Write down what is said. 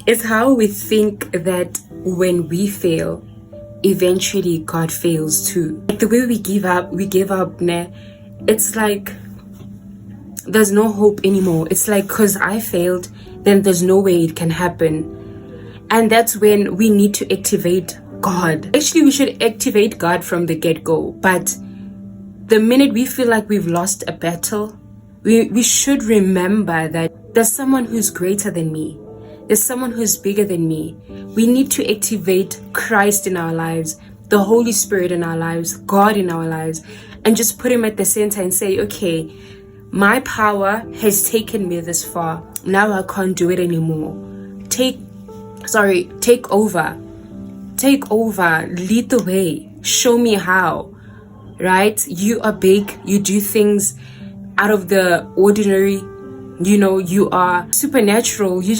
It's how we think that when we fail, eventually God fails too. Like the way we give up, nah, it's like there's no hope anymore. It's like, because I failed, then there's no way it can happen. And that's when we need to activate God. Actually, we should activate God from the get-go. But the minute we feel like we've lost a battle, we should remember that there's someone who's greater than me. There's someone who's bigger than me. We need to activate Christ in our lives, the Holy Spirit in our lives, God in our lives, and just put him at the center and say, okay, my power has taken me this far. Now I can't do it anymore. Take over. Take over. Lead the way. Show me how. Right? You are big. You do things out of the ordinary. You know, you are supernatural. You